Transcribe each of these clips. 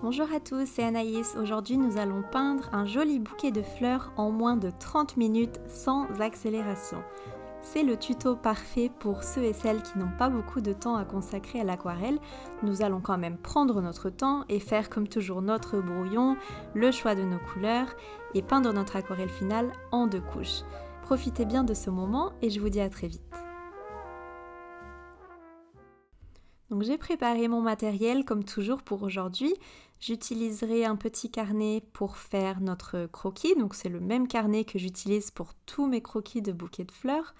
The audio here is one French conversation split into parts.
Bonjour à tous, c'est Anaïs. Aujourd'hui, nous allons peindre un joli bouquet de fleurs en moins de 30 minutes sans accélération. C'est le tuto parfait pour ceux et celles qui n'ont pas beaucoup de temps à consacrer à l'aquarelle. Nous allons quand même prendre notre temps et faire comme toujours notre brouillon, le choix de nos couleurs et peindre notre aquarelle finale en 2 couches. Profitez bien de ce moment et je vous dis à très vite. Donc j'ai préparé mon matériel comme toujours pour aujourd'hui. J'utiliserai un petit carnet pour faire notre croquis, donc c'est le même carnet que j'utilise pour tous mes croquis de bouquets de fleurs.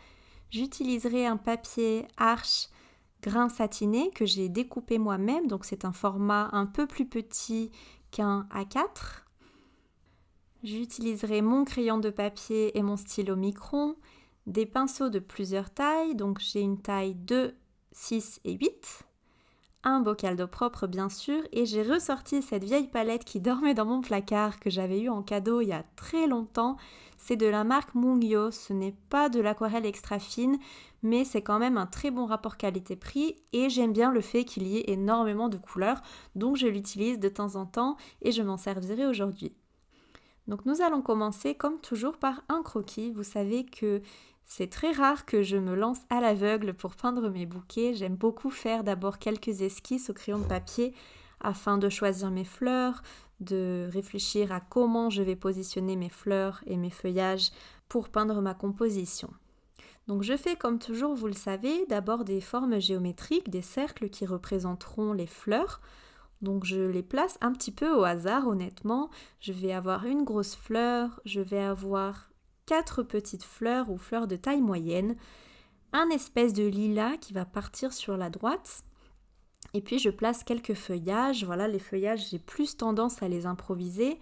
J'utiliserai un papier Arches grain satiné que j'ai découpé moi-même, donc c'est un format un peu plus petit qu'un A4. J'utiliserai mon crayon de papier et mon stylo micron, des pinceaux de plusieurs tailles, donc j'ai une taille 2, 6 et 8. Un bocal d'eau propre bien sûr, et j'ai ressorti cette vieille palette qui dormait dans mon placard que j'avais eu en cadeau il y a très longtemps. C'est de la marque Mungyo, ce n'est pas de l'aquarelle extra fine, mais c'est quand même un très bon rapport qualité-prix et j'aime bien le fait qu'il y ait énormément de couleurs, donc je l'utilise de temps en temps et je m'en servirai aujourd'hui. Donc nous allons commencer comme toujours par un croquis. Vous savez que c'est très rare que je me lance à l'aveugle pour peindre mes bouquets. J'aime beaucoup faire d'abord quelques esquisses au crayon de papier afin de choisir mes fleurs, de réfléchir à comment je vais positionner mes fleurs et mes feuillages pour peindre ma composition. Donc je fais comme toujours, vous le savez, d'abord des formes géométriques, des cercles qui représenteront les fleurs. Donc je les place un petit peu au hasard, honnêtement. Je vais avoir une grosse fleur, je vais avoir 4 petites fleurs ou fleurs de taille moyenne, un espèce de lilas qui va partir sur la droite, et puis je place quelques feuillages. Voilà, les feuillages, j'ai plus tendance à les improviser,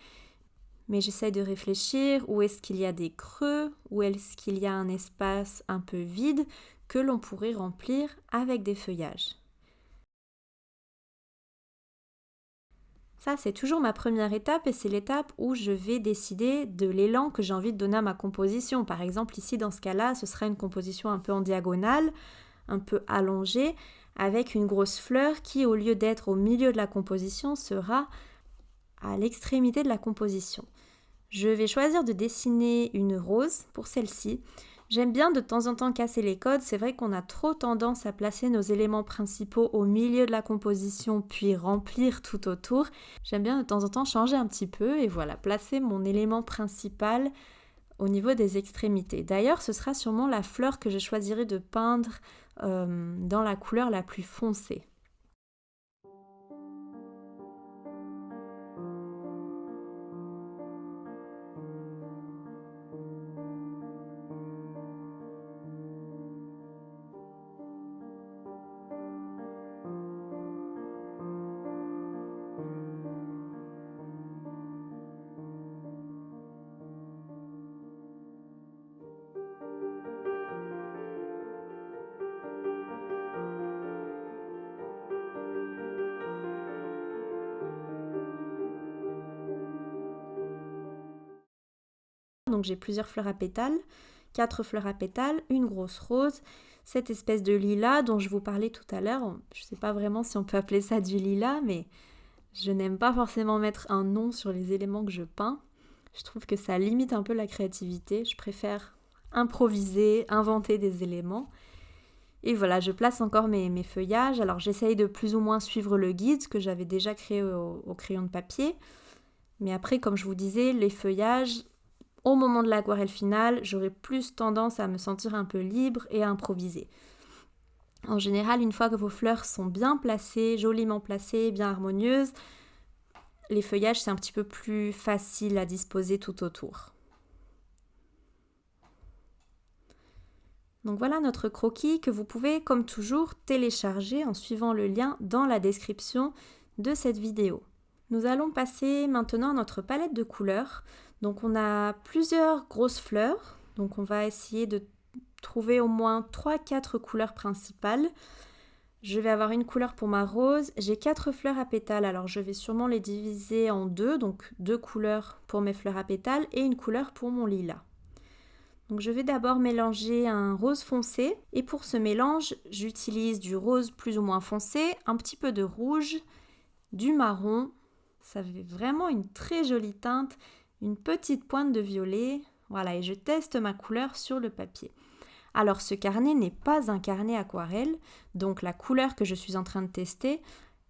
mais j'essaie de réfléchir où est-ce qu'il y a des creux, où est-ce qu'il y a un espace un peu vide que l'on pourrait remplir avec des feuillages. Ça, c'est toujours ma première étape et c'est l'étape où je vais décider de l'élan que j'ai envie de donner à ma composition. Par exemple, ici, dans ce cas-là, ce sera une composition un peu en diagonale, un peu allongée, avec une grosse fleur qui, au lieu d'être au milieu de la composition, sera à l'extrémité de la composition. Je vais choisir de dessiner une rose pour celle-ci. J'aime bien de temps en temps casser les codes, c'est vrai qu'on a trop tendance à placer nos éléments principaux au milieu de la composition puis remplir tout autour. J'aime bien de temps en temps changer un petit peu et voilà, placer mon élément principal au niveau des extrémités. D'ailleurs, ce sera sûrement la fleur que je choisirai de peindre dans la couleur la plus foncée. Donc j'ai plusieurs fleurs à pétales, 4 fleurs à pétales, une grosse rose, cette espèce de lilas dont je vous parlais tout à l'heure. Je ne sais pas vraiment si on peut appeler ça du lilas, mais je n'aime pas forcément mettre un nom sur les éléments que je peins. Je trouve que ça limite un peu la créativité. Je préfère improviser, inventer des éléments. Et voilà, je place encore mes feuillages. Alors j'essaye de plus ou moins suivre le guide que j'avais déjà créé au crayon de papier. Mais après, comme je vous disais, les feuillages, au moment de l'aquarelle finale, j'aurai plus tendance à me sentir un peu libre et à improviser. En général, une fois que vos fleurs sont bien placées, joliment placées, bien harmonieuses, les feuillages, c'est un petit peu plus facile à disposer tout autour. Donc voilà notre croquis que vous pouvez, comme toujours, télécharger en suivant le lien dans la description de cette vidéo. Nous allons passer maintenant à notre palette de couleurs. Donc on a plusieurs grosses fleurs, donc on va essayer de trouver au moins 3-4 couleurs principales. Je vais avoir une couleur pour ma rose, j'ai 4 fleurs à pétales, alors je vais sûrement les diviser en 2, donc 2 couleurs pour mes fleurs à pétales et une couleur pour mon lilas. Donc je vais d'abord mélanger un rose foncé et pour ce mélange, j'utilise du rose plus ou moins foncé, un petit peu de rouge, du marron Ça fait vraiment une très jolie teinte, une petite pointe de violet. Voilà, et je teste ma couleur sur le papier. Alors ce carnet n'est pas un carnet aquarelle, donc la couleur que je suis en train de tester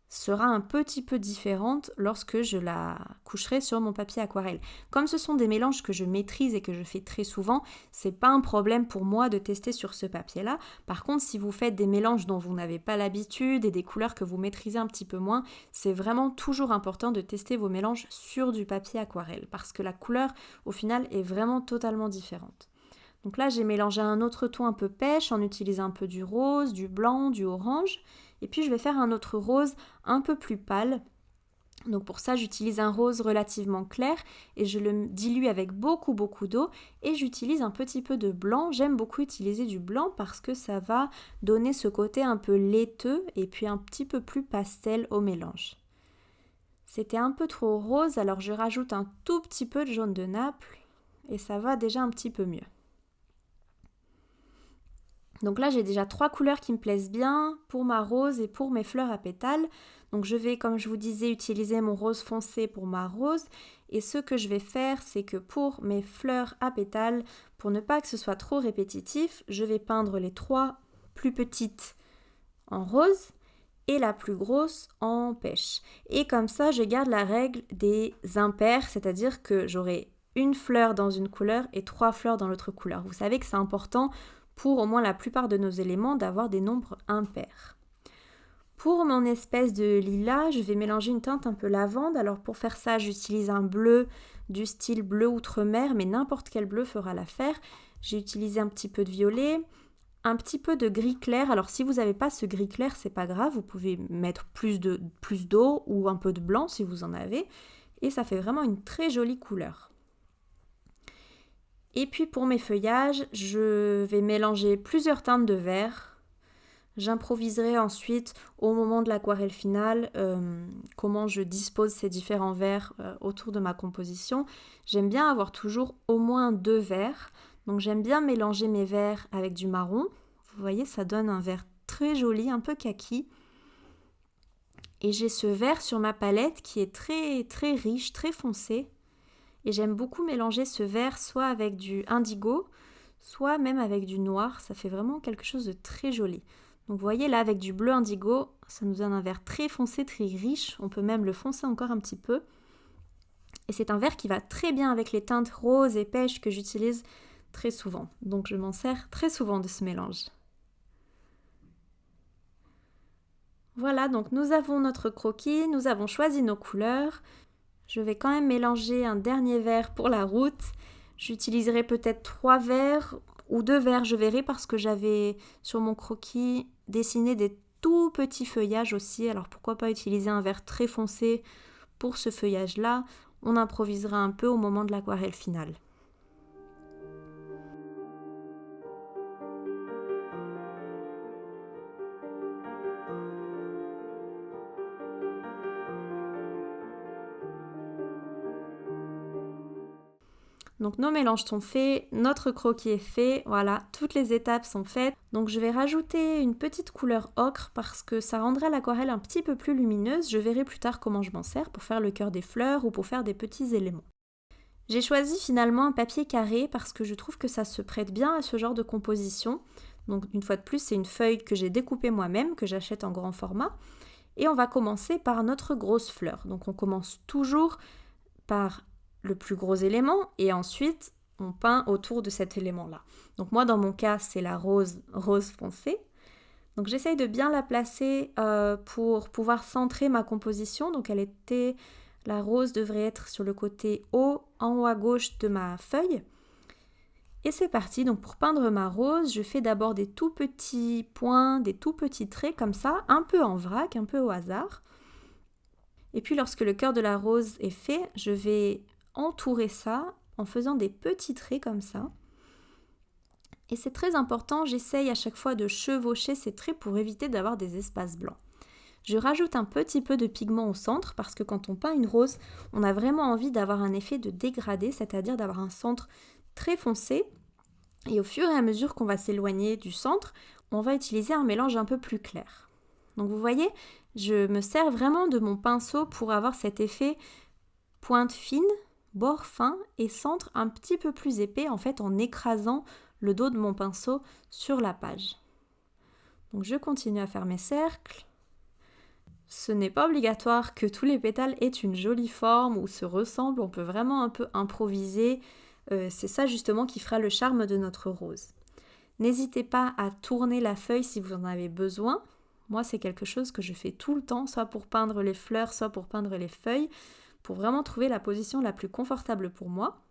sera un petit peu différente lorsque je la coucherai sur mon papier aquarelle. Comme ce sont des mélanges que je maîtrise et que je fais très souvent, c'est pas un problème pour moi de tester sur ce papier-là. Par contre, si vous faites des mélanges dont vous n'avez pas l'habitude et des couleurs que vous maîtrisez un petit peu moins, c'est vraiment toujours important de tester vos mélanges sur du papier aquarelle parce que la couleur, au final, est vraiment totalement différente. Donc là, j'ai mélangé un autre ton un peu pêche en utilisant un peu du rose, du blanc, du orange. Et puis je vais faire un autre rose un peu plus pâle. Donc pour ça, j'utilise un rose relativement clair et je le dilue avec beaucoup d'eau et j'utilise un petit peu de blanc. J'aime beaucoup utiliser du blanc parce que ça va donner ce côté un peu laiteux et puis un petit peu plus pastel au mélange. C'était un peu trop rose, alors je rajoute un tout petit peu de jaune de Naples et ça va déjà un petit peu mieux. Donc là, j'ai déjà 3 couleurs qui me plaisent bien pour ma rose et pour mes fleurs à pétales. Donc je vais, comme je vous disais, utiliser mon rose foncé pour ma rose. Et ce que je vais faire, c'est que pour mes fleurs à pétales, pour ne pas que ce soit trop répétitif, je vais peindre les 3 plus petites en rose et la plus grosse en pêche. Et comme ça, je garde la règle des impairs, c'est-à-dire que j'aurai une fleur dans une couleur et 3 fleurs dans l'autre couleur. Vous savez que c'est important pour au moins la plupart de nos éléments d'avoir des nombres impairs. Pour mon espèce de lilas, je vais mélanger une teinte un peu lavande. Alors pour faire ça, j'utilise un bleu du style bleu outre-mer, mais n'importe quel bleu fera l'affaire. J'ai utilisé un petit peu de violet, un petit peu de gris clair. Alors si vous n'avez pas ce gris clair, c'est pas grave, vous pouvez mettre plus d'eau ou un peu de blanc si vous en avez. Et ça fait vraiment une très jolie couleur. Et puis pour mes feuillages, je vais mélanger plusieurs teintes de vert. J'improviserai ensuite au moment de l'aquarelle finale comment je dispose ces différents verts autour de ma composition. J'aime bien avoir toujours au moins 2 verts. Donc j'aime bien mélanger mes verts avec du marron. Vous voyez, ça donne un vert très joli, un peu kaki. Et j'ai ce vert sur ma palette qui est très très riche, très foncé. Et j'aime beaucoup mélanger ce vert soit avec du indigo, soit même avec du noir. Ça fait vraiment quelque chose de très joli. Donc vous voyez là, avec du bleu indigo, ça nous donne un vert très foncé, très riche. On peut même le foncer encore un petit peu. Et c'est un vert qui va très bien avec les teintes roses et pêche que j'utilise très souvent. Donc je m'en sers très souvent de ce mélange. Voilà, donc nous avons notre croquis, nous avons choisi nos couleurs. Je vais quand même mélanger un dernier vert pour la route. J'utiliserai peut-être 3 verres ou 2 verres, je verrai, parce que j'avais sur mon croquis dessiné des tout petits feuillages aussi. Alors pourquoi pas utiliser un vert très foncé pour ce feuillage-là. On improvisera un peu au moment de l'aquarelle finale. Donc nos mélanges sont faits, notre croquis est fait, voilà, toutes les étapes sont faites. Donc je vais rajouter une petite couleur ocre parce que ça rendra l'aquarelle un petit peu plus lumineuse. Je verrai plus tard comment je m'en sers pour faire le cœur des fleurs ou pour faire des petits éléments. J'ai choisi finalement un papier carré parce que je trouve que ça se prête bien à ce genre de composition. Donc une fois de plus, c'est une feuille que j'ai découpée moi-même, que j'achète en grand format. Et on va commencer par notre grosse fleur. Donc on commence toujours par le plus gros élément et ensuite on peint autour de cet élément-là. Donc moi dans mon cas c'est la rose foncé. Donc j'essaye de bien la placer pour pouvoir centrer ma composition. Donc la rose devrait être sur le côté haut, en haut à gauche de ma feuille. Et c'est parti, donc pour peindre ma rose, je fais d'abord des tout petits points, des tout petits traits comme ça, un peu en vrac, un peu au hasard. Et puis lorsque le cœur de la rose est fait, je vais entourer ça en faisant des petits traits comme ça. Et c'est très important, j'essaye à chaque fois de chevaucher ces traits pour éviter d'avoir des espaces blancs. Je rajoute un petit peu de pigment au centre parce que quand on peint une rose, on a vraiment envie d'avoir un effet de dégradé, c'est-à-dire d'avoir un centre très foncé. Et au fur et à mesure qu'on va s'éloigner du centre, on va utiliser un mélange un peu plus clair. Donc vous voyez, Je me sers vraiment de mon pinceau pour avoir cet effet pointe fine, bord fin et centre un petit peu plus épais en fait en écrasant le dos de mon pinceau sur la page. Donc je continue à faire mes cercles. Ce n'est pas obligatoire que tous les pétales aient une jolie forme ou se ressemblent, on peut vraiment un peu improviser. C'est ça justement qui fera le charme de notre rose. N'hésitez pas à tourner la feuille si vous en avez besoin. Moi, c'est quelque chose que je fais tout le temps, soit pour peindre les fleurs, soit pour peindre les feuilles, pour vraiment trouver la position la plus confortable pour moi.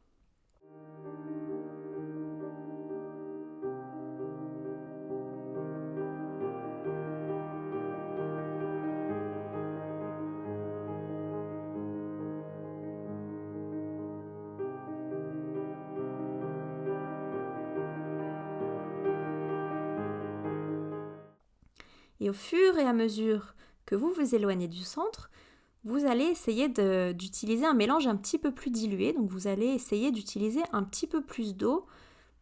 Et au fur et à mesure que vous vous éloignez du centre, vous allez essayer d'utiliser un mélange un petit peu plus dilué. Donc vous allez essayer d'utiliser un petit peu plus d'eau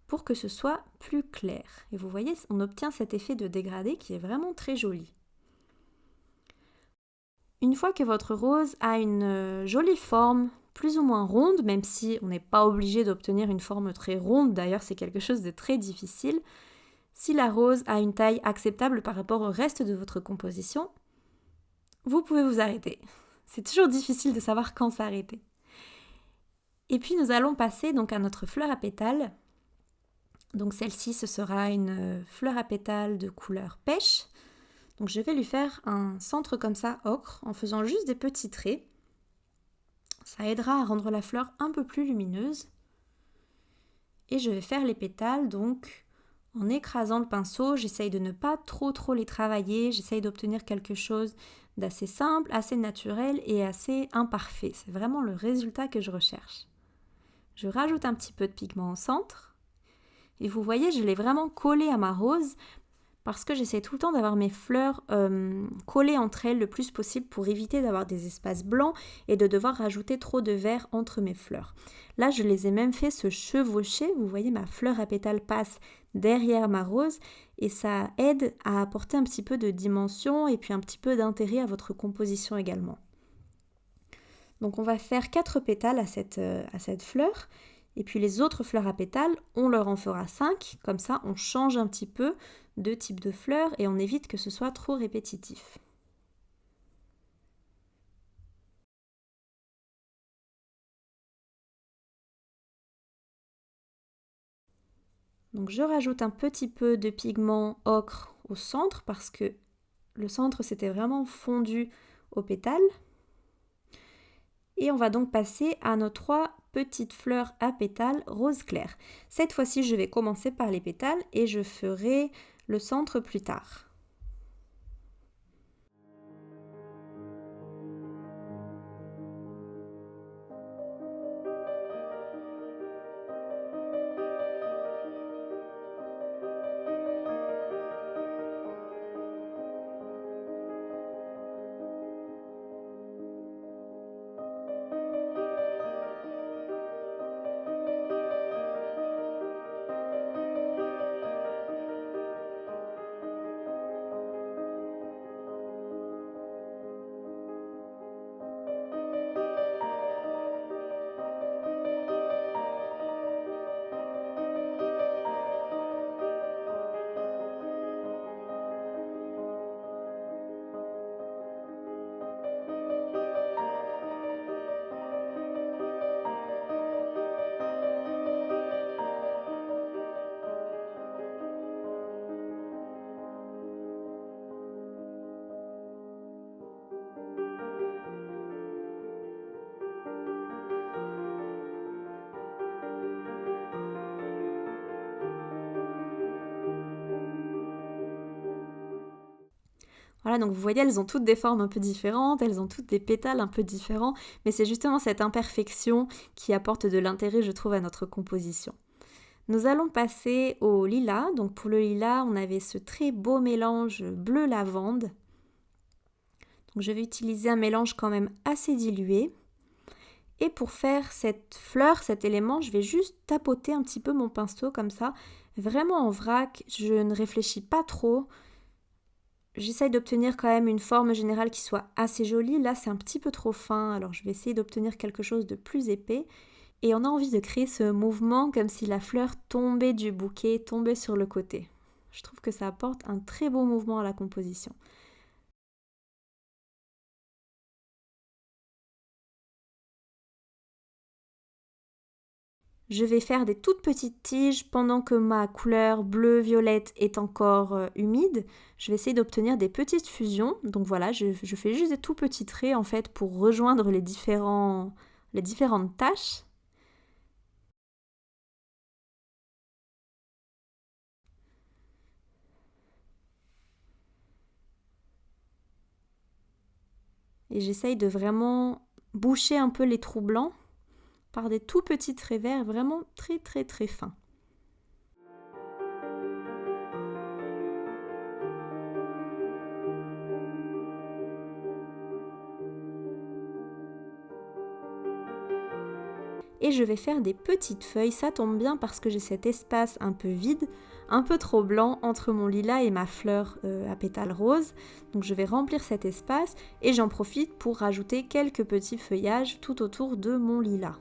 pour que ce soit plus clair. Et vous voyez, on obtient cet effet de dégradé qui est vraiment très joli. Une fois que votre rose a une jolie forme, plus ou moins ronde, même si on n'est pas obligé d'obtenir une forme très ronde, d'ailleurs c'est quelque chose de très difficile, si la rose a une taille acceptable par rapport au reste de votre composition, vous pouvez vous arrêter. C'est toujours difficile de savoir quand s'arrêter. Et puis nous allons passer donc à notre fleur à pétales. Donc celle-ci, ce sera une fleur à pétales de couleur pêche. Donc je vais lui faire un centre comme ça, ocre, en faisant juste des petits traits. Ça aidera à rendre la fleur un peu plus lumineuse. Et je vais faire les pétales donc en écrasant le pinceau. J'essaye de ne pas trop les travailler. J'essaye d'obtenir quelque chose d'assez simple, assez naturel et assez imparfait. C'est vraiment le résultat que je recherche. Je rajoute un petit peu de pigment au centre. Et vous voyez, je l'ai vraiment collé à ma rose parce que j'essaie tout le temps d'avoir mes fleurs collées entre elles le plus possible pour éviter d'avoir des espaces blancs et de devoir rajouter trop de vert entre mes fleurs. Là, je les ai même fait se chevaucher. Vous voyez, ma fleur à pétales passe derrière ma rose et ça aide à apporter un petit peu de dimension et puis un petit peu d'intérêt à votre composition également. Donc on va faire 4 pétales à cette fleur. Et puis les autres fleurs à pétales, on leur en fera 5. Comme ça, on change un petit peu de type de fleurs et on évite que ce soit trop répétitif. Donc je rajoute un petit peu de pigment ocre au centre parce que le centre s'était vraiment fondu aux pétales. Et on va donc passer à nos 3 petites fleurs à pétales rose clair. Cette fois-ci, je vais commencer par les pétales et je ferai le centre plus tard. Voilà, donc vous voyez, elles ont toutes des formes un peu différentes, elles ont toutes des pétales un peu différents, mais c'est justement cette imperfection qui apporte de l'intérêt, je trouve, à notre composition. Nous allons passer au lilas. Donc pour le lilas, on avait ce très beau mélange bleu lavande. Donc je vais utiliser un mélange quand même assez dilué. Et pour faire cette fleur, cet élément, je vais juste tapoter un petit peu mon pinceau comme ça, vraiment en vrac. Je ne réfléchis pas trop. J'essaye d'obtenir quand même une forme générale qui soit assez jolie. Là, c'est un petit peu trop fin, alors je vais essayer d'obtenir quelque chose de plus épais. Et on a envie de créer ce mouvement comme si la fleur tombait du bouquet, tombait sur le côté. Je trouve que ça apporte un très beau mouvement à la composition. Je vais faire des toutes petites tiges pendant que ma couleur bleu-violette est encore humide. Je vais essayer d'obtenir des petites fusions. Donc voilà, je fais juste des tout petits traits en fait pour rejoindre les différentes taches. Et j'essaye de vraiment boucher un peu les trous blancs par des tout petits traits verts vraiment très très très fins. Et je vais faire des petites feuilles, ça tombe bien parce que j'ai cet espace un peu vide, un peu trop blanc entre mon lilas et ma fleur à pétales roses. Donc je vais remplir cet espace et j'en profite pour rajouter quelques petits feuillages tout autour de mon lilas.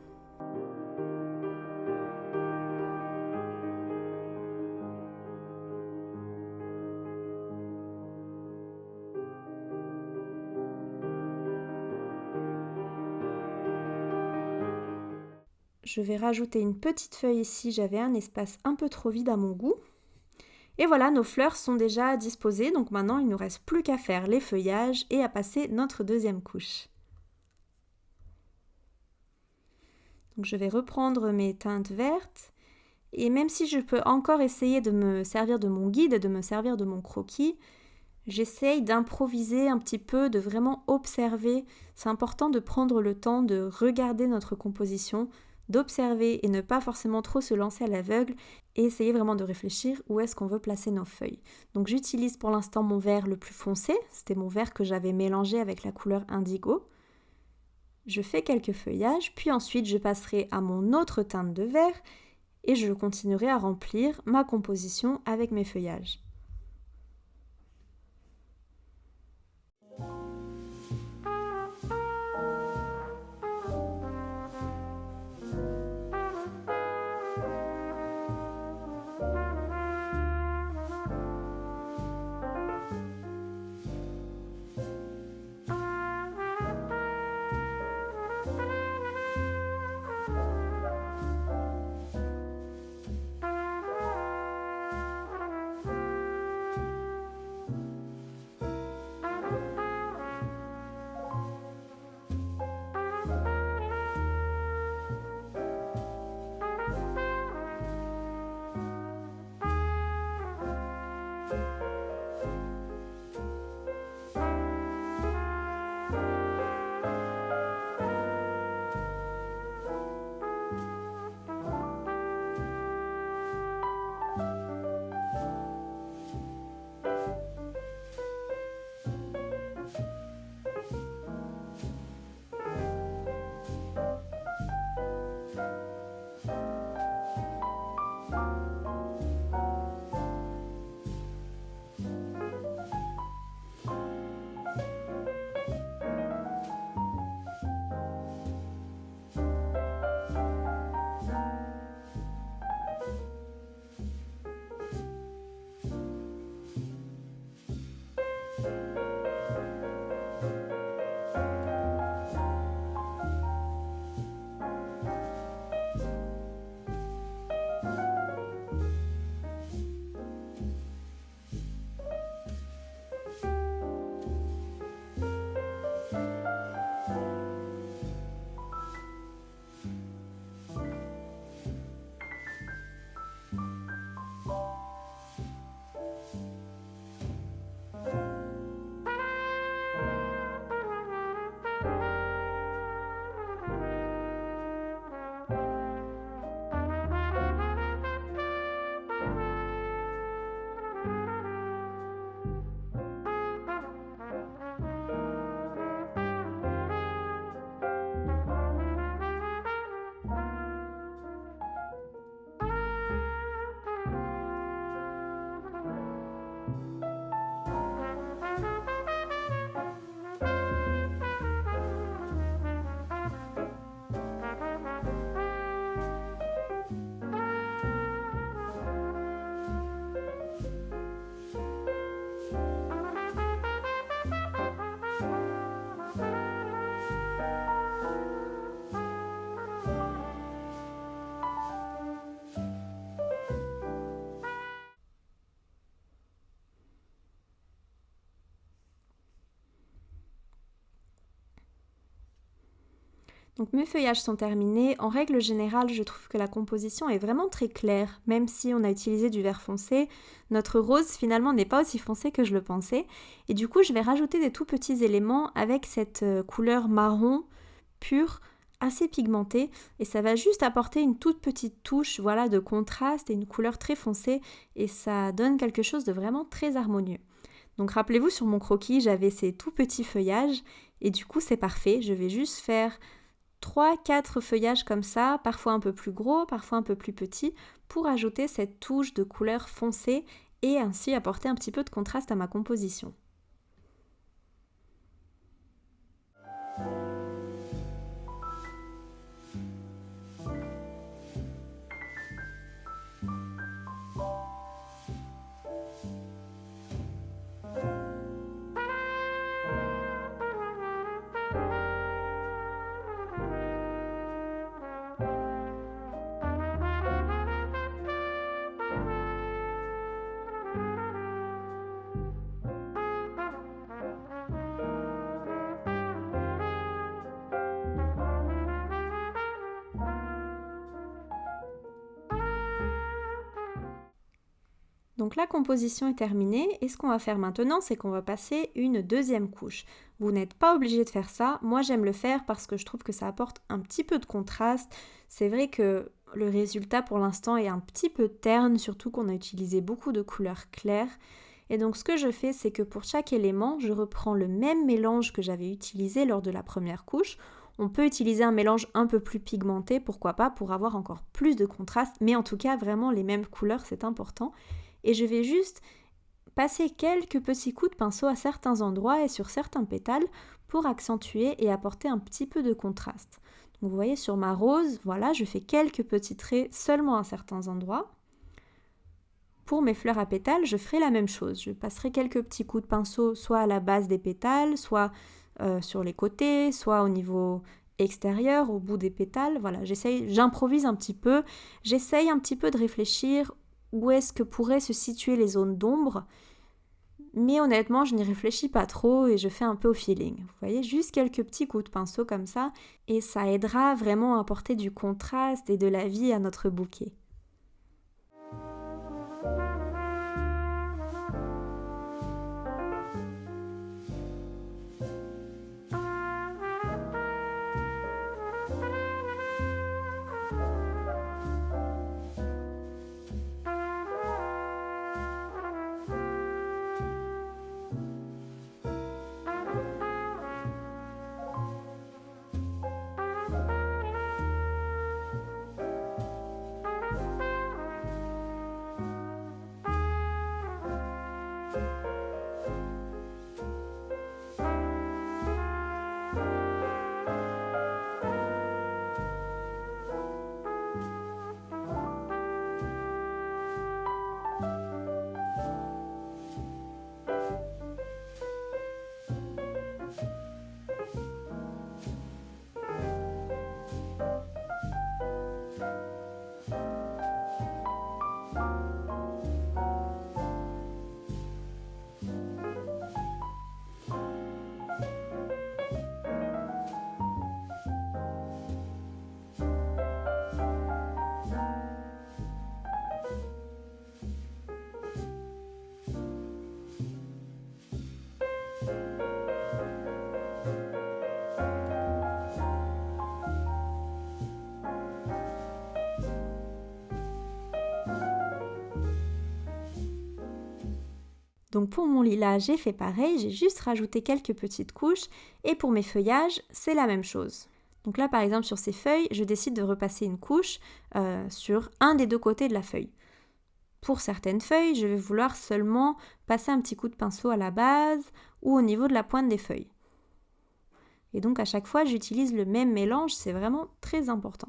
Je vais rajouter une petite feuille ici, j'avais un espace un peu trop vide à mon goût. Et voilà, nos fleurs sont déjà disposées, donc maintenant il ne nous reste plus qu'à faire les feuillages et à passer notre deuxième couche. Donc je vais reprendre mes teintes vertes et même si je peux encore essayer de me servir de mon guide, de me servir de mon croquis, j'essaye d'improviser un petit peu, de vraiment observer. C'est important de prendre le temps de regarder notre composition, d'observer et ne pas forcément trop se lancer à l'aveugle et essayer vraiment de réfléchir où est-ce qu'on veut placer nos feuilles. Donc j'utilise pour l'instant mon vert le plus foncé, c'était mon vert que j'avais mélangé avec la couleur indigo. Je fais quelques feuillages, puis ensuite je passerai à mon autre teinte de vert et je continuerai à remplir ma composition avec mes feuillages. Donc mes feuillages sont terminés. En règle générale, je trouve que la composition est vraiment très claire. Même si on a utilisé du vert foncé, notre rose finalement n'est pas aussi foncé que je le pensais. Et du coup, je vais rajouter des tout petits éléments avec cette couleur marron pure, assez pigmentée. Et ça va juste apporter une toute petite touche voilà, de contraste et une couleur très foncée. Et ça donne quelque chose de vraiment très harmonieux. Donc rappelez-vous, sur mon croquis, j'avais ces tout petits feuillages. Et du coup, c'est parfait. Je vais juste faire 3-4 feuillages comme ça, parfois un peu plus gros, parfois un peu plus petits, pour ajouter cette touche de couleur foncée et ainsi apporter un petit peu de contraste à ma composition. Donc la composition est terminée et ce qu'on va faire maintenant, c'est qu'on va passer une deuxième couche. Vous n'êtes pas obligé de faire ça, moi j'aime le faire parce que je trouve que ça apporte un petit peu de contraste. C'est vrai que le résultat pour l'instant est un petit peu terne, surtout qu'on a utilisé beaucoup de couleurs claires. Et donc ce que je fais, c'est que pour chaque élément, je reprends le même mélange que j'avais utilisé lors de la première couche. On peut utiliser un mélange un peu plus pigmenté, pourquoi pas, pour avoir encore plus de contraste, mais en tout cas vraiment les mêmes couleurs, c'est important. Et je vais juste passer quelques petits coups de pinceau à certains endroits et sur certains pétales pour accentuer et apporter un petit peu de contraste. Donc vous voyez sur ma rose, voilà, je fais quelques petits traits seulement à certains endroits. Pour mes fleurs à pétales, je ferai la même chose. Je passerai quelques petits coups de pinceau soit à la base des pétales, soit sur les côtés, soit au niveau extérieur, au bout des pétales. Voilà, j'improvise un petit peu, j'essaye un petit peu de réfléchir où est-ce que pourraient se situer les zones d'ombre, mais honnêtement, je n'y réfléchis pas trop et je fais un peu au feeling. Vous voyez, juste quelques petits coups de pinceau comme ça, et ça aidera vraiment à apporter du contraste et de la vie à notre bouquet. Donc pour mon lilas, j'ai fait pareil, j'ai juste rajouté quelques petites couches et pour mes feuillages, c'est la même chose. Donc là par exemple sur ces feuilles, je décide de repasser une couche sur un des deux côtés de la feuille. Pour certaines feuilles, je vais vouloir seulement passer un petit coup de pinceau à la base ou au niveau de la pointe des feuilles. Et donc à chaque fois, j'utilise le même mélange, c'est vraiment très important.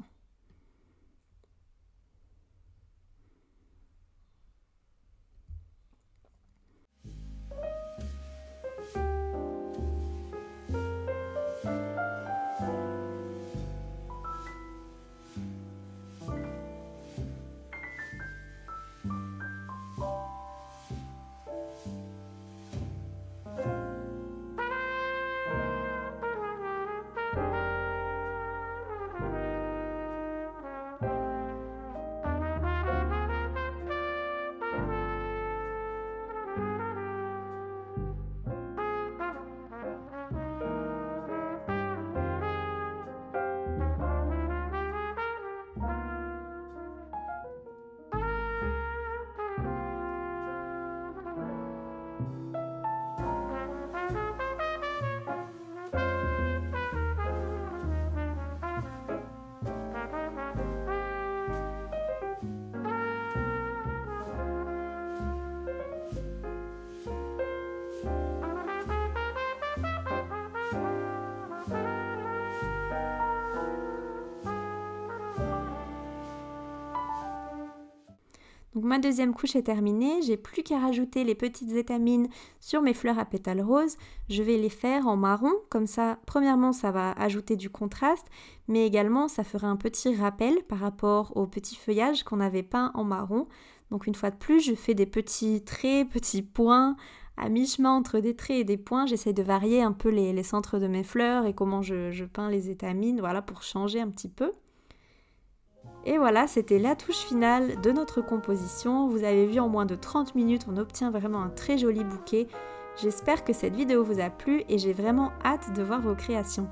Donc ma deuxième couche est terminée, j'ai plus qu'à rajouter les petites étamines sur mes fleurs à pétales roses. Je vais les faire en marron, comme ça, premièrement ça va ajouter du contraste, mais également ça fera un petit rappel par rapport au petit feuillage qu'on avait peint en marron. Donc une fois de plus, je fais des petits traits, petits points, à mi-chemin entre des traits et des points. J'essaie de varier un peu les centres de mes fleurs et comment je peins les étamines, voilà, pour changer un petit peu. Et voilà, c'était la touche finale de notre composition. Vous avez vu, en moins de 30 minutes, on obtient vraiment un très joli bouquet. J'espère que cette vidéo vous a plu et j'ai vraiment hâte de voir vos créations.